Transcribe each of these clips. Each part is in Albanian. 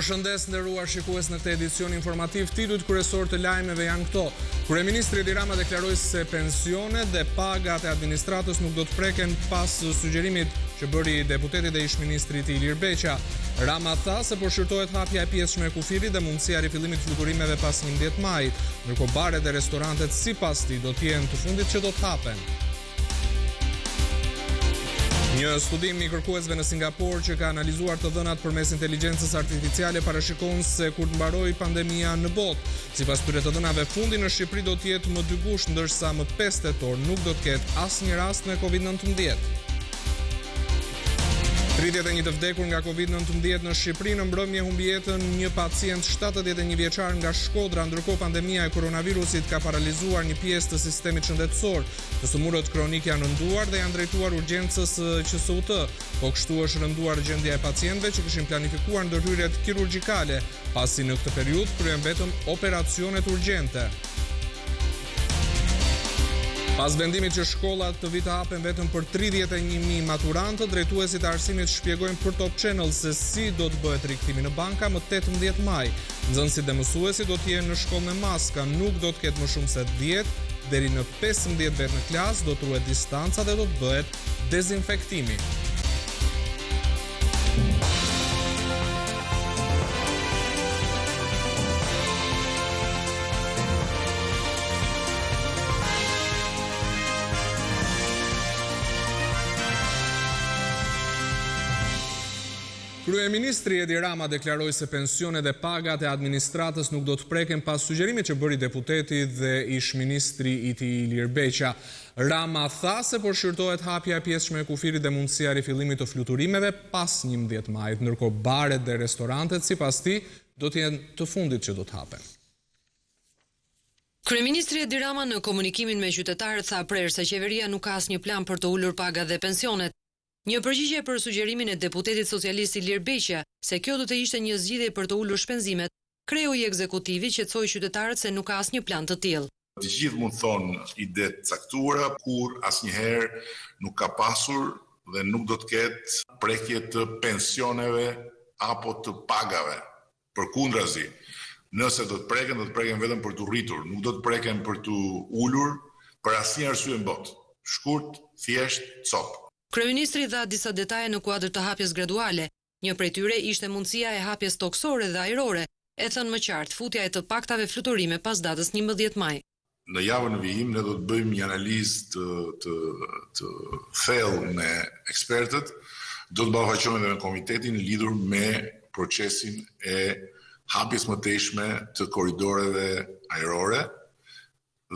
Përshëndes nderuar shikues në këtë edicion informativ, titujt kryesor të lajmeve janë këto. Kryeministri Edi Rama deklaroi se pensionet dhe pagat e administratës nuk do të preken pas sugjerimit që bëri deputeti dhe ish-ministri Ilir Beqa. Rama tha se po shqyrtohet hapja e pjesëshme e kufirit dhe mundësia e rifillimit të fluturimeve pas 11 majit, ndërkohë baret dhe restorantet sipas tij do të jenë të fundit që do të hapen. Një studim I kërkuesve në Singapur që ka analizuar të dhënat përmes inteligjencës artificiale parashikon se kur të mbarojë pandemia në botë. Sipas këtyre të dhënave, fundi në Shqipëri do të jetë më 2 gusht, ndërsa më 5 tetor nuk do të ketë asnjë rast me COVID-19. 31 të vdekur nga COVID-19 në Shqipëri. Në mbrëmje humbi jetën një pacient 71 vjeçar nga Shkodra, ndërkohë pandemia e koronavirusit ka paralizuar një pjesë të sistemit shëndetësor. Të sëmurët kronik janë rënduar dhe janë drejtuar urgjencës QSUT, po kështu është rënduar gjendja e pacientëve që kishin planifikuar ndërhyrjet kirurgjikale, pasi në këtë periudhë kryen vetëm operacionet urgjente. Pas vendimit që shkollat të vi të hapen vetëm për 31.000 maturantë, drejtuesit e arsimit shpjegojnë për Top Channel se si do të bëhet rikthimi në banka më 18 maj. Nxënësit dhe mësuesit do të jenë në shkollë me maska, nuk do të ketë më shumë se 10 deri në 15 vet në klasë, do të ruhet distanca dhe do të bëhet dezinfektimi. Kryeministri Edi Rama deklaroi se pensionet dhe pagat e administratës nuk do të preken pas sugjerimit që bëri deputeti dhe ish-ministri Ilir Beqa. Rama tha se po shqyrtohet hapja e pjesëshme e kufirit dhe mundësia e rifillimit të fluturimeve pas 11 majit, ndërkohë baret dhe restorantet sipas tij do të jenë të fundit që do të hapen. Kryeministri Edi Rama në komunikimin me qytetarët tha prerë se qeveria nuk ka asnjë plan për të ulur pagat dhe pensionet. Një përgjigje për sugjerimin e deputetit socialist Ilir Beqa se kjo do të ishte një zgjidhje për të ulur shpenzimet, kreu I ekzekutivi qetësoi qytetarët se nuk ka asnjë plan të tillë. Të gjithë mund thonë ide të caktuara, kur asnjëherë nuk ka pasur dhe nuk do të ketë prekje të pensioneve apo të pagave. Përkundrazi, nëse do të preken vetëm për të rritur, nuk do të preken për të ulur për asnjë arsye në botë. Shkurt, thjesht, cop. Kryeministri dha disa detaje në kuadër të hapjes graduale. Një prej tyre ishte mundësia e hapjes toksore dhe ajrore, e thënë më qartë futja e të paktave fluturime pas datës 11 maj. Në javën e vijim ne do të bëjmë një analizë të thellë me ekspertët, do të ballafaqohemi edhe me komitetin lidhur me procesin e hapjes mëtejshme të korridoreve ajrore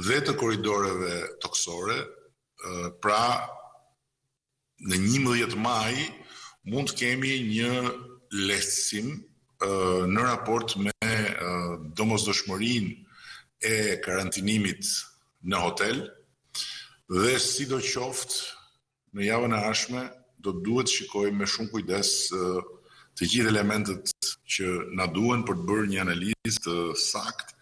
dhe të korridoreve toksore, pra në 11 maj mund të kemi një lehtësim në raport me domosdoshmërinë e karantinimit në hotel dhe sidoqoftë në javën e ardhshme do duhet shikojmë me shumë kujdes të gjithë elementet që na duhen për të bërë një analizë të saktë.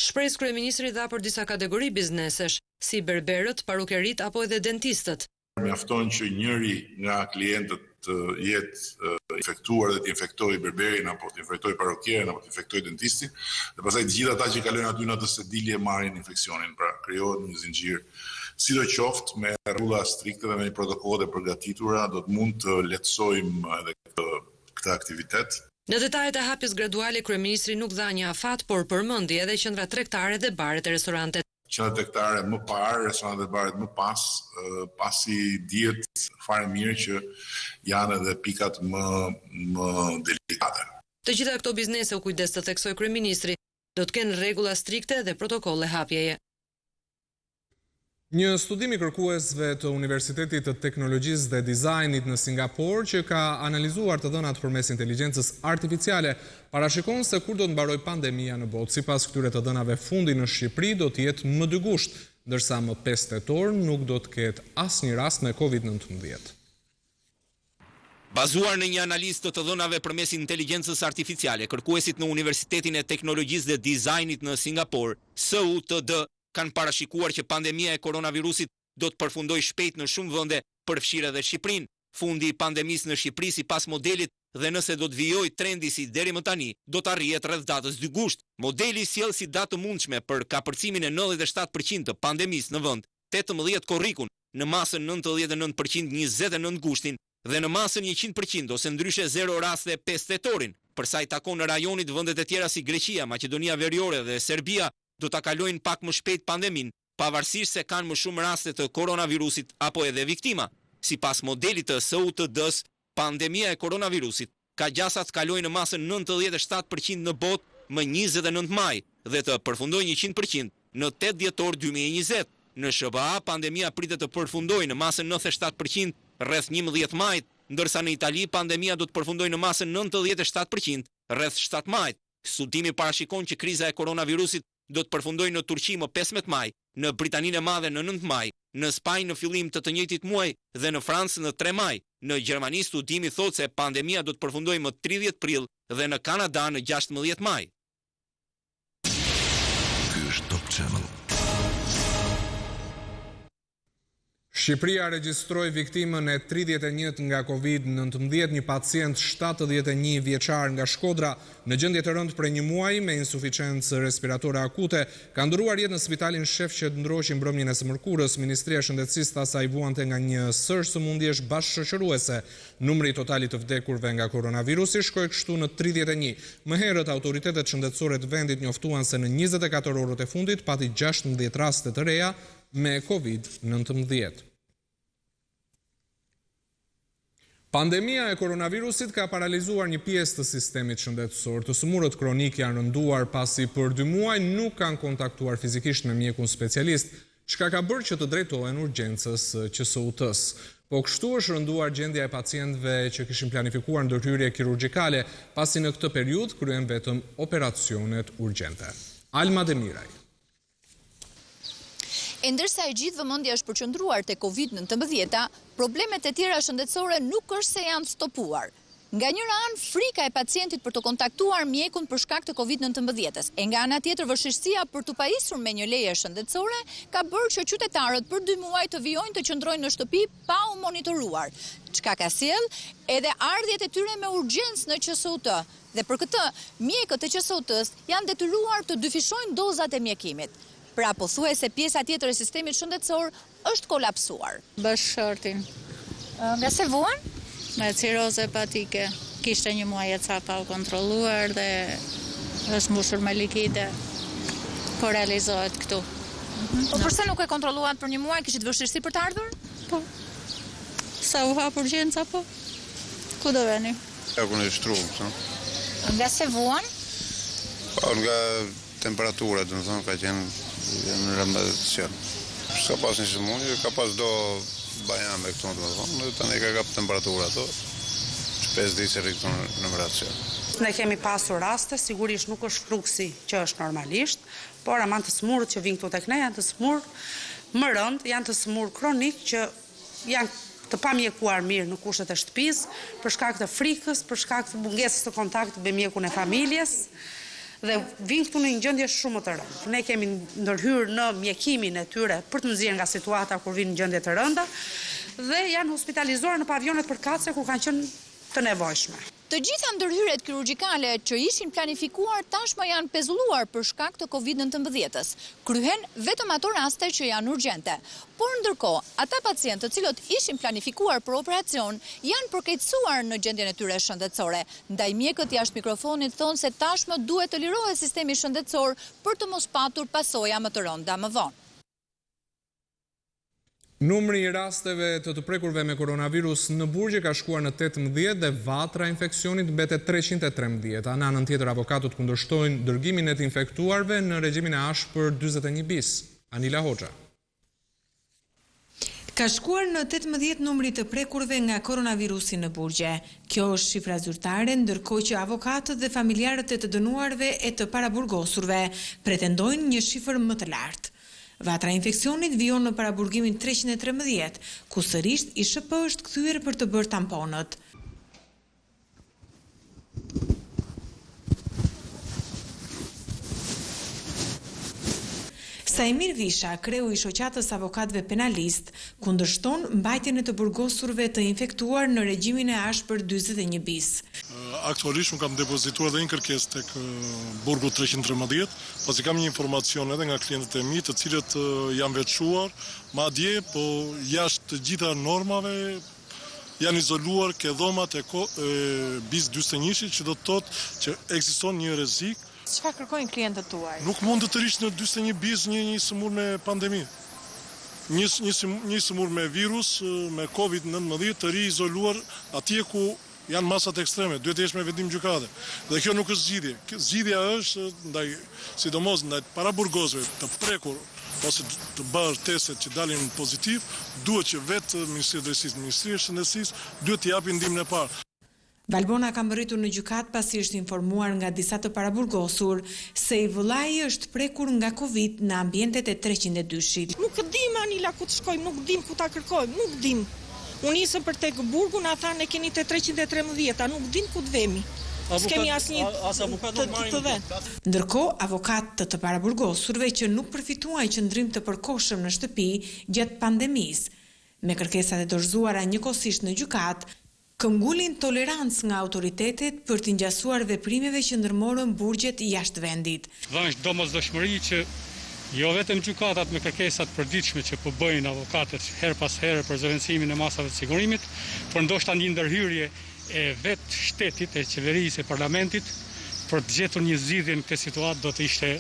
Shpresë kryeministri dha për disa kategori biznesesh, si berberët, parukerit apo edhe dentistët. Mjafton që njëri nga klientët të jetë infektuar dhe të infektojë berberin apo të infektojë parukierin apo të infektojë dentistin, dhe pastaj të gjithë ata që kalojnë aty në atë sedilje marrin infeksionin, pra krijohet një zinxhir. Sidoqoftë me rregulla strikte dhe me protokolle të përgatitura do të mund të lehtësojmë edhe këtë aktivitet. Në detajet e hapjes graduale kryeministri nuk dha një afat, por përmendi edhe qendra tregtare dhe baret e restorantet. Qendra tregtare më parë, restorantet dhe baret më pas, pasi dihet fare mirë që janë edhe pikat më delikate. Të gjitha këto biznese, u kujdes të theksoi kryeministri, do të kenë rregulla strikte dhe protokolle hapjeje. Një studim I kërkuesve të Universitetit të Teknologjisë dhe Dizajnit në Singapur që ka analizuar të dhënat përmes inteligjencës artificiale parashikon se kur do të mbarojë pandemia në botë. Sipas këtyre të dhënave, fundi në Shqipëri do të jetë më 2 gusht, ndërsa më 5 tetor nuk do të ketë asnjë rast me COVID-19. Bazuar në një analizë të dhënave përmes inteligjencës artificiale, kërkuesit në Universitetin e Teknologjisë dhe Dizajnit në Singapur, SUTD, kanë parashikuar që pandemia e koronavirusit do të përfundojë shpejt në shumë vende, përfshirë edhe Shqipërinë. Fundi I pandemisë në Shqipëri sipas modelit dhe nëse do të vijojë trendi si deri më tani, do të arrihet rreth datës 2 gusht. Modeli sjell si datë të mundshme për kapërcimin e 97% të pandemisë në vend, 18 korrikun, në masën 99% 29 gushtin dhe në masën 100% ose ndryshe 0 raste 5 tetorin. Për sa i takon në rajonit, vendet e tjera si Greqia, Maqedonia Veriore dhe Serbia do ta kalojnë pak më shpejt pandemin, pavarësisht se kanë më shumë raste të koronavirusit apo edhe viktima. Sipas modelit të SUTD-s, pandemia e koronavirusit ka gjasa të kalojë në masën 97% në botë më 29 maj dhe të përfundojë 100% në 8 dhjetor 2020. Në SBA, pandemia pritet të përfundojë në masën 97% rreth 11 majit, ndërsa në Itali pandemia do të përfundojë në masën 97% rreth 7 majit. Studimi parashikon që kriza e koronavirusit do të përfundojë në Turqi më 15 maj, në Britaninë e Madhe në 9 maj, në Spanjë në fillim të njëjtit muaj dhe në Francë në 3 maj. Në Gjermani studimi thotë se pandemia do të përfundojë më 30 prill dhe në Kanada në 16 maj. Ky është Top Channel. Shqipëria regjistroi viktimën e 31 nga Covid-19, një pacient 71 vjeçar nga Shkodra në gjendje të rëndë prej një muaji me insuficiencë respiratore akute, ka ndëruar jetë në spitalin shef që ndroqi mbrëmjen e së mërkurës. Ministria e Shëndetësisë tha se ai vuante nga një sër sëmundjesh bashkëshoqëruese. Numri totalit të vdekurve nga koronavirusi shkoi kështu në 31. Më herët autoritetet shëndetësore të vendit njoftuan se në 24 orët e fundit pati 16 raste të reja me Covid-19. Pandemia e koronavirusit ka paralizuar një pjesë të sistemit shëndetësor. Të sëmurët kronik janë rënduar pasi për 2 muaj nuk kanë kontaktuar fizikisht me mjekun specialist, çka ka bërë që të drejtohen urgjencës QSUT-s. Po kështu është rënduar gjendja e pacientëve që kishin planifikuar ndërhyrje kirurgjikale, pasi në këtë periudhë kryen vetëm operacionet urgjente. Alma Demiraj. E ndërsa e gjithë vëmendja është përqendruar te Covid-19, problemet e tjera shëndetësore nuk është se janë stopuar. Nga njëra anë, frika e pacientit për të kontaktuar mjekun për shkak të Covid-19-s, e nga ana tjetër vështirësia për të pajisur me një leje shëndetësore ka bërë që qytetarët për 2 muaj të vijojnë të qëndrojnë në shtëpi pa u monitoruar, çka ka sjell edhe ardhjet e tyre me urgjencë në QSUT. Dhe për këtë, mjekët e QSUT-s janë detyruar të dyfishojnë dozat e mjekimit. Pra pothuajse pjesa tjetër e sistemit shëndetësor është kolapsuar. Bashkëshortin. Nga se vuan? Me ciroze hepatike. Kishte një muaj e ca pa u kontrolluar dhe është mbushur me likide. Po realizohet këtu. Po përse nuk e kontrolluat për një muaj, kishit vështirësi për të ardhur? Po. Sa u hap urgjenca po? Ku do veni? Ja ku në shtrumë, Nga se vuan? Po, nga temperatura, do të thonë, ka qenë në rëmbëdhësion. S'ka pas një sëmundje, ka pas do bajame këtu, do të thonë, dhe tani ka kap temperatura ato, që 5 ditë se rritë në racion. Ne kemi pasur raste, sigurisht nuk është fluksi që është normalisht, por aman të smurët që vinë këtu tek ne janë të smurë më rënd, janë të smurë kronik që janë të pamjekuar mirë në kushtet e shtëpisë, për shkak të frikës, për shkak të mungesës të kontaktit me mjekun e familjes, dhe vinë këtu në një gjendje shumë të rëndë. Ne kemi ndërhyrë në mjekimin e tyre për të nxjerrë nga situata kur vinë në gjendje të rënda dhe janë hospitalizuar në pavionet përkatëse ku kanë qenë të nevojshme. Të gjitha ndërhyrjet kirurgjikale që ishin planifikuar tashmë janë pezulluar për shkak të Covid-19-s. Kryhen vetëm ato raste që janë urgjente. Por ndërkohë, ata pacientë të cilët ishin planifikuar për operacion janë përkeqësuar në gjendjen e tyre shëndetësore. Ndaj mjekët jashtë mikrofonit thonë se tashmë duhet të lirohet sistemi shëndetësor për të mos patur pasoja më të rënda më vonë. Numri i rasteve të prekurve me koronavirus në Burgje ka shkuar në 18 dhe vatra infekcionit mbetet 313. Në anën tjetër, avokatët kundërshtojnë dërgimin e të infektuarve në regjimin e ashpër 41 bis. Anila Hoxha. Ka shkuar në 18 numri të prekurve nga koronavirusi në Burgje. Kjo është shifra zyrtare, ndërkohë që avokatët dhe familjarët e të dënuarve e të paraburgosurve pretendojnë një shifër më të lartë. Vatra infekcionit vijon në paraburgimin 313, ku sërisht ISHP është kthyer për të bërë tamponët. Sajmir Visha, kreu i shoqatës avokatëve penalist, kundërshton mbajtjen e të burgosurve të infektuar në regjimin e ashpër 41 bis. aktualisht unë kam depozituar dhe një kërkesë tek burgu 313, pasi kam një informacion edhe nga klientët e mi, të cilët janë veçuar, madje, po jashtë të gjitha normave janë izoluar ke dhomat e bis 41, që do të thotë që ekziston një rrezik. Çfarë kërkojnë klientët tuaj? Nuk mund të rish në 41 bis një sëmur me pandemi. Një sëmur me virus, me COVID-19, të ri izoluar atje ku janë masat ekstreme, duhet të jesh me vendim gjykate. Dhe kjo nuk është zgjidhje. Zgjidhja është ndaj, sidomos ndaj paraburgosëve të prekur ose të bërë testet që dalin pozitiv, duhet që vetë Ministria e Drejtësisë, Ministria e Shëndetësisë duhet të japin ndihmën e parë. Valbona ka mbërritur në gjykat pasi është informuar nga disa të paraburgosur se i vëllai është prekur nga Covid në ambientet e 302-shit. Nuk dim Anila ku të shkojmë, nuk dim ku ta kërkojmë, nuk dim. Unë nisëm për tek burgu, na thanë e keni te 313, nuk dim ku të vemi. S'kemi asnjë të vend. Ndërkohë, avokatët të paraburgosurve që nuk përfituan qëndrim të përkohshëm në shtëpi gjatë pandemisë, me kërkesat e dorëzuara njëkohësisht në gjykat, këmbgulin tolerancë nga autoritetet për të ngjasuar veprimeve që ndërmorën burgjet jashtë vendit. Është domosdoshmëri që jo vetëm gjykatat me kërkesat përditshme që po bëjnë avokatët her pas here për zëvendësimin e masave të sigurimit, por ndoshta një ndërhyrje e vetë shtetit, e qeverisë, e parlamentit, për të gjetur një zgjidhje në këtë situatë do të ishte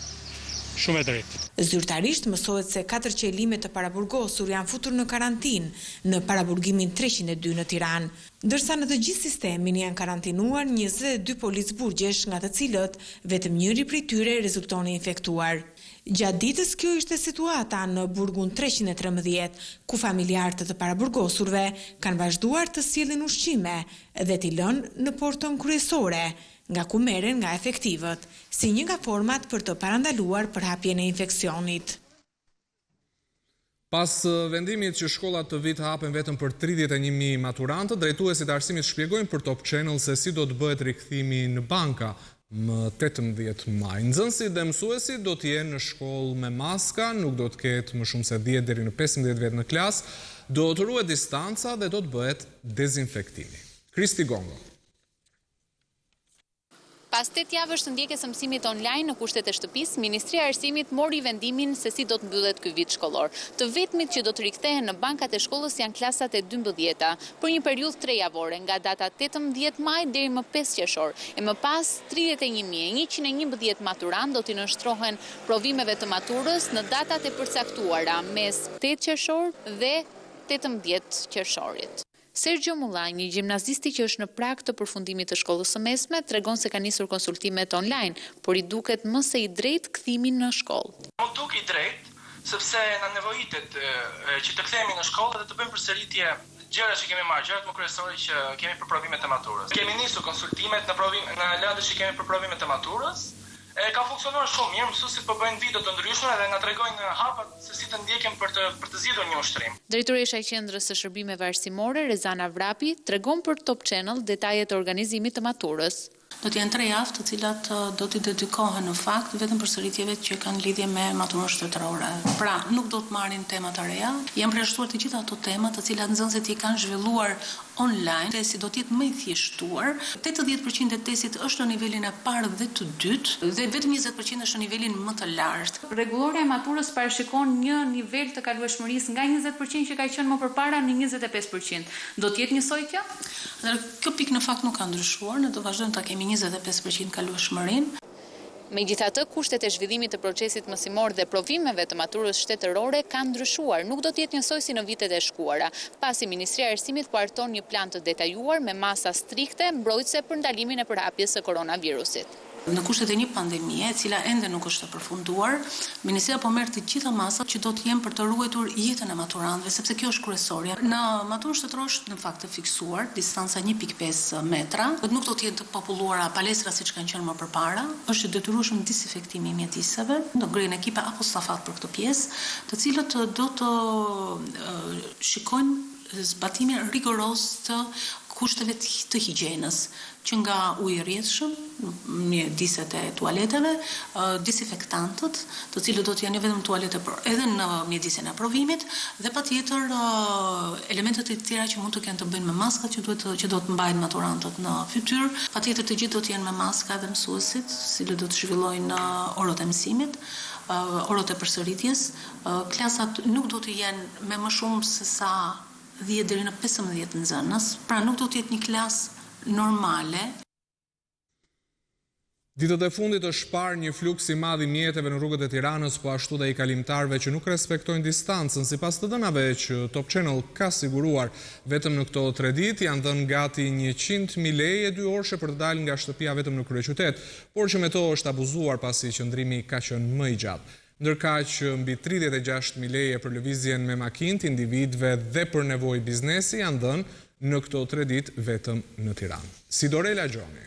shumë e drejtë. Zyrtarisht mësohet se 4 qelime të paraburgosur janë futur në karantinë në paraburgimin 302 në Tiranë, ndërsa në të gjithë sistemin janë karantinuar 22 policë burgjesh, nga të cilët vetëm njëri prej tyre rezultoni infektuar. Gjatë ditës kjo ishte situata në burgun 313, ku familjarët të paraburgosurve kanë vazhduar të sjellin ushqime dhe t'i lënë në portën kryesore, nga ku merren nga efektivët, si një nga format për të parandaluar përhapjen e infeksionit. Pas vendimit që shkollat të vit hapen vetëm për 31.000 maturantë, drejtuesit e arsimit shpjegojnë për Top Channel se si do të bëhet rikthimi në banka më 18 maj. Nxënësit dhe mësuesit do të jenë në shkollë me maska, nuk do të ketë më shumë se 10 deri në 15 vjet në klasë, do të ruhet distanca dhe do të bëhet dezinfektimi. Kristi Gongo. Pas 8 javësh të ndjekjes së mësimit online në kushtet e shtëpisë, Ministria e Arsimit mori vendimin se si do të mbyllet ky vit shkollor. Të vetmit që do të rikthehen në bankat e shkollës janë klasat e 12-ta, për një periudhë 3 javore, nga data 18 maj deri më 5 qershor. E më pas 31.111 maturantë do t'i nënshtrohen provimeve të maturës në datat e përcaktuara mes 8 qershor dhe 18 qershorit. Sergio Mullaj, një gjimnazisti që është në prag të përfundimit të shkollës së mesme, tregon se ka nisur konsultimet online, por i duket më se i drejt kthimin në shkollë. Më duk i drejt, sepse na nevojitet që të kthehemi në shkollë dhe të bëjmë përsëritje gjëra që kemi marrë, gjërat më kryesore që kemi për provimet e maturës. Kemi nisur konsultimet në lëndë që kemi për provimet e maturës. Ka funksionuar shumë mirë, mësuesit po bëjnë video të ndryshme dhe na tregojnë hapat se si të ndjekim për të zgjidhur një ushtrim. Drejtoresha e Qendrës së Shërbimeve Arsimore, Rezana Vrapi, tregon për Top Channel detajet e organizimit të maturës. Do të jenë 3 javë të cilat do t'i dedikohen në fakt vetëm përsëritjeve që kanë lidhje me maturën shtetërore. Pra, nuk do të marrin tema të reja, janë përjashtuar të gjitha ato tema të cilat nxënësit i kanë zhvilluar online, testi do të jetë më i thjeshtuar. 80% e testit është në nivelin e parë dhe të dytë dhe vetëm 20% është në nivelin më të lartë. Rregullorja e maturës parashikon një nivel të kalueshmërisë nga 20% që ka qenë më përpara në 25%. Do të jetë njësoj kjo? Kjo pikë në fakt nuk ka ndryshuar, ne do vazhdojmë ta kemi 25% kalueshmërinë. Megjithatë, kushtet e zhvillimit të procesit mësimor dhe provimeve të maturës shtetërore kanë ndryshuar, nuk do të jetë njësoj si në vitet e shkuara, pasi Ministria e Arsimit po harton një plan të detajuar me masa strikte mbrojtëse për ndalimin e përhapjes së koronavirusit. Në kushtet e një pandemie, e cila ende nuk është e përfunduar, Ministria po merr të gjitha masat që do të jenë për të ruajtur jetën e maturantëve, sepse kjo është kryesorja. Në maturën shtetërore është në fakt të fiksuar distanca 1.5 metra, nuk do të jenë të populluara palestra siç kanë qenë më përpara, është detyrueshëm dezinfektimi i mjediseve, do ngrihen ekipe apo stafat për këtë pjesë, të cilët do të shikojnë zbatimin rigoroz të kushteve të higjienës, që nga uji i rrjedhshëm, mjediset e tualeteve, disinfektantët, të cilët do të janë jo vetëm tualete, por edhe në mjedisjen e provimit, dhe patjetër elementet e tjera që mund të kenë të bëjnë me maskat që do të mbajnë maturantët në fytyrë, patjetër të gjithë do të jenë me maska dhe mësuesit, cilët do të zhvillojnë orët e mësimit, orët e përsëritjes. Klasat nuk do të jenë me më shumë se sa 10 deri në 15 nxënës, pra nuk do të jetë një klasë normale. Ditët e fundit është parë një fluks i madh i mjeteve në rrugët e Tiranës, po ashtu dhe i kalimtarëve që nuk respektojnë distancën. Sipas të dhënave që Top Channel ka siguruar, vetëm në këto 3 ditë janë dhënë gati 100.000 leje 2 orëshe për të dalë nga shtëpia vetëm në kryeqytet, por që me to është abuzuar pasi qëndrimi ka qenë më i gjatë. Ndërkaq mbi 36.000 leje për lëvizjen me makinë të individëve dhe për nevojë biznesi janë dhënë në këto 3 ditë vetëm në Tiranë. Sidorela Gjoni.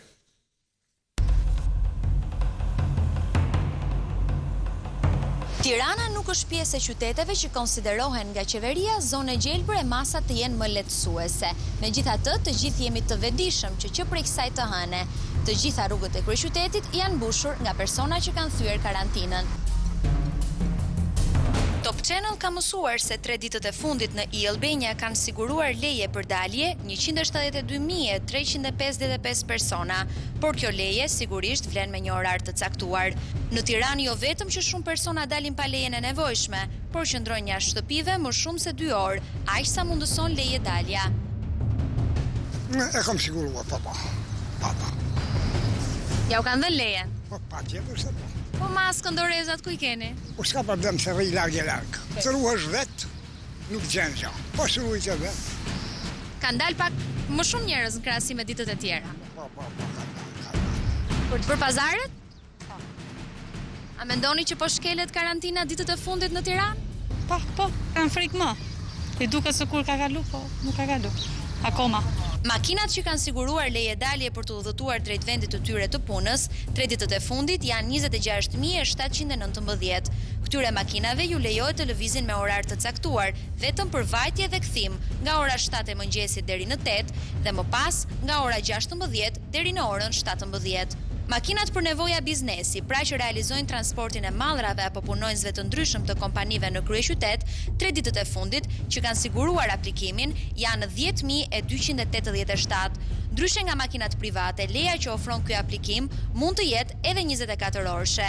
Tirana nuk është pjesë e qyteteve që konsiderohen nga qeveria zone gjelbër e masat të jenë më lehtësuese. Megjithatë, të gjithë jemi të vetëdijshëm që prej kësaj të hëne, të gjitha rrugët e kryeqytetit janë mbushur nga persona që kanë thyer karantinën. Top Channel ka mësuar se 3 ditët e fundit në Albania kanë siguruar leje për dalje 172.355 persona, por kjo leje sigurisht vlen me një orar të caktuar. Në Tiranë jo vetëm që shumë persona dalin pa lejen e nevojshme, por qëndrojnë jashtë shtëpive më shumë se 2 orë, aq sa mundëson leje dalja. E kam siguruar, papa. Ja u kanë dhënë lejen? Po, patjetër se po. Po maskën dorezat ku i keni? Po s'ka problem se rri larg. Se ruhesh vet, nuk gjen gjë. Po ruaj që vet. Kanë dalë pak më shumë njerëz në krahasim me ditët e tjera. Po. Për të bërë pazaret? Po. A mendoni që po shkelet karantina ditët e fundit në Tiranë? Po, kanë frikë më. I duket se kur ka kalu, po nuk ka kalu. Akoma. Makinat që kanë siguruar leje dalje për të udhëtuar drejt vendit të tyre të punës, 3 ditët e fundit janë 26.719. Këtyre makinave ju lejohet të lëvizin me orar të caktuar, vetëm për vajtje dhe kthim, nga ora 7 e mëngjesit deri në 8 dhe më pas nga ora 16 deri në orën 17. Makinat për nevoja biznesi, pra që realizojnë transportin e mallrave apo punonjësve të ndryshëm të kompanive në kryeqytet, 3 ditët e fundit që kanë siguruar aplikimin janë 10.287. Ndryshe nga makinat private, leja që ofron ky aplikim mund të jetë edhe 24 orëshe.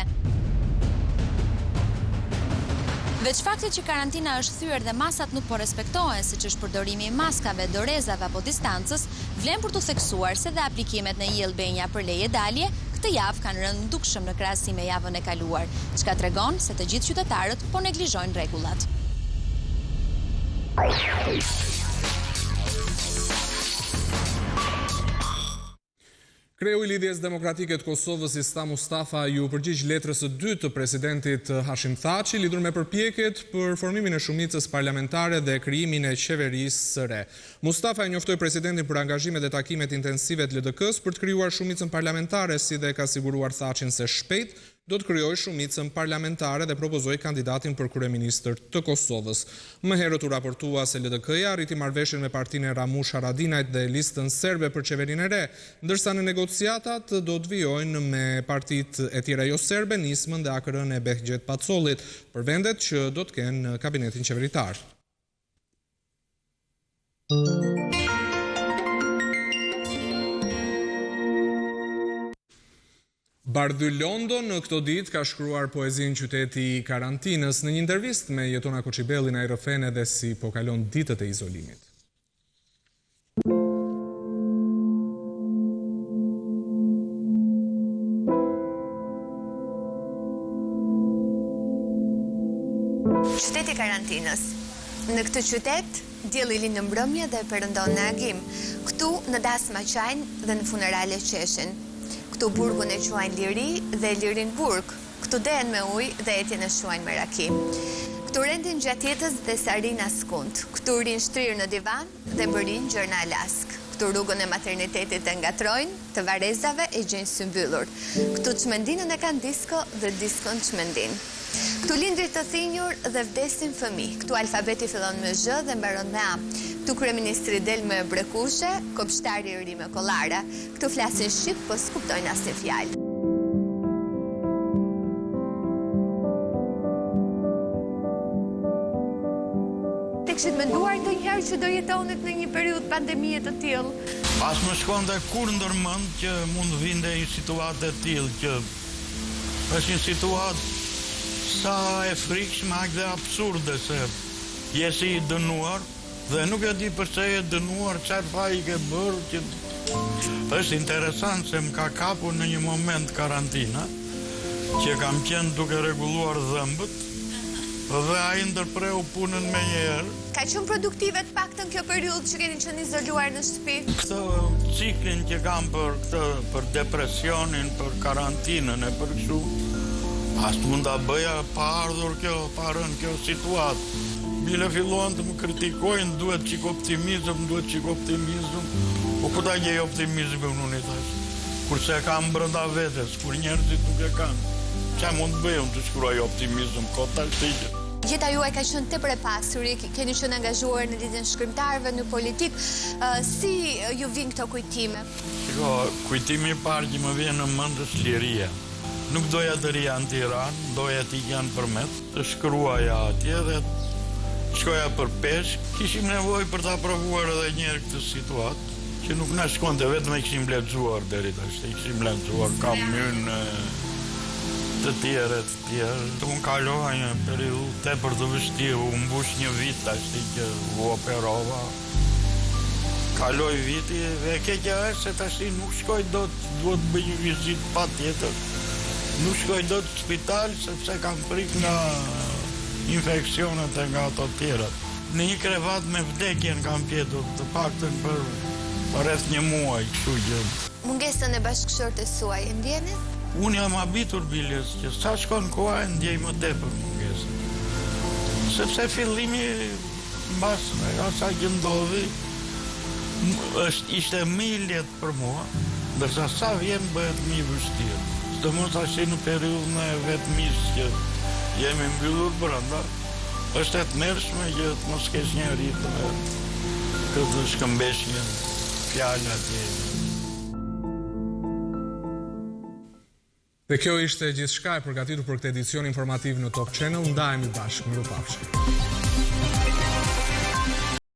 Veç faktit që karantina është thyer dhe masat nuk po respektohen, siç është përdorimi i maskave, dorezave apo distancës, vlen për të theksuar se dhe aplikimet në Albania për leje dalje këtë javë kanë rënë ndukshëm në krahasim me javën e kaluar, çka tregon se të gjithë qytetarët po neglizhojnë rregullat. Kreu i Lidhjes Demokratike të Kosovës Ista Mustafa ju përgjigj letrës së dytë të presidentit Hashim Thaçi lidhur me përpjekjet për formimin e shumicës parlamentare dhe krijimin e qeverisë së re. Mustafa e njoftoi presidentin për angazhimet dhe takimet intensive të LDK-s për të krijuar shumicën parlamentare, si dhe ka siguruar Thaçin se shpejt do të krijojë shumicën parlamentare dhe propozoi kandidatin për kryeministër të Kosovës. Më herët u raportua se LDK-ja arriti marrëveshjen me partinë e Ramush Haradinajt dhe listën serbe për qeverinë e re, ndërsa në negociatat do të vijojnë me partitë e tjera jo serbe, nismën dhe AKR-n e Behgjet Pacollit, për vendet që do të kenë kabinetin qeveritar. Bardhy Londo në këto ditë ka shkruar poezinë Qyteti i karantinës në një intervistë me Jetona Koçibellin ai rrëfen edhe si po kalon ditët e izolimit. Qyteti i karantinës. Në këtë qytet, dielli lind në mbrëmje dhe perëndon në agim. Këtu në dasma qajnë dhe në funerale qeshin. Këtu burgun e quajnë liri dhe lirin burg. Këtu dehen me ujë dhe etjen e quajnë me raki. Këtu rendin gjatë jetës dhe sarin askund. Këtu rin shtrirë në divan dhe bërin gjërna alask. Këtu rrugën e maternitetit e ngatrojnë, të varezave e gjejnë së mbyllur. Këtu çmendinën e kanë disko dhe diskon çmendin. Këtu lindrit të thinjur dhe vdesin fëmijë. Këtu alfabeti fillon me zh dhe mbaron me a. Këtu kryeministri del me brekushe, kopshtari i ri me kollara. Këtu flasin shqip, po s'kuptojnë asnjë fjalë. Kishit menduar ndonjëherë që do jetonit në një periudhë pandemie të tillë? Pas më shkonte kur ndërmend që mund vinte një situatë e tillë, që është një situatë sa e frikshme aq dhe absurde, se je si i dënuar dhe nuk e di pse je dënuar, çfarë faji ke bërë, që është interesant se më ka kapur në një moment karantina, që kam qenë duke rregulluar dhëmbët, dhe ai ndërpreu punën me njerë. Ka qenë produktive të paktën kjo periudhë që keni qenë izoluar në shtëpi? Këtë ciklin që kam për depresionin, për karantinën e për kështu, as mund ta bëja pa ardhur kjo, pa rënë kjo situatë. Bile filluan të më kritikojnë, duhet çik optimizëm. Po ku ta gjej optimizmin unë tash? Kurse kam brenda vetes, kur njerëzit nuk e kanë. Çfarë mund të bëj unë të shkruaj optimizëm kota shtyqe? Gjeta juaj ka qenë tepër e pasur, keni qenë angazhuar në lidhjen shkrimtarëve në politik. Si ju vijnë këto kujtime? Kujtimi i parë që më vjen në mend është liria. Nuk doja të rija në Tiranë, doja të ikja në Përmes, të shkruaja atje dhe shkoja për peshk. Kishim nevojë për ta provuar edhe një herë këtë situatë, që nuk na shkonte, vetëm e kishim lexuar deri tash, kishim lexuar Kamyn, të tjerë. Unë kalova një periudhë tepër të vështirë, u mbush një vit tash që u operova. Kaloi viti dhe keqja është se tash nuk shkoj dot, duhet bëj një vizitë patjetër. Nuk shkoj dot në spital sepse kam frikë nga infeksionet e nga ato tjerat. Në një krevat me vdekjen kam pjetur, të paktën për rreth një muaj, kështu gjë. Mungesën e bashkëshortes suaj e ndjeni? Unë jam habitur biles që sa shkon koha e ndjej më tepër mungesën. Sepse fillimi mbas asaj që ndodhi ishte më i lehtë për mua, ndërsa sa vjen bëhet më i vështirë. Sidomos tash në periudhën e vetmisë që jemi mbyllur brenda, është e tmerrshme që të mos kesh një ritëm këtë shkëmbeshje fjalë atje. Dhe kjo ishte gjithçka e përgatitur për këtë edicion informativ në Top Channel. Ndajemi bashkë, mirupafshim.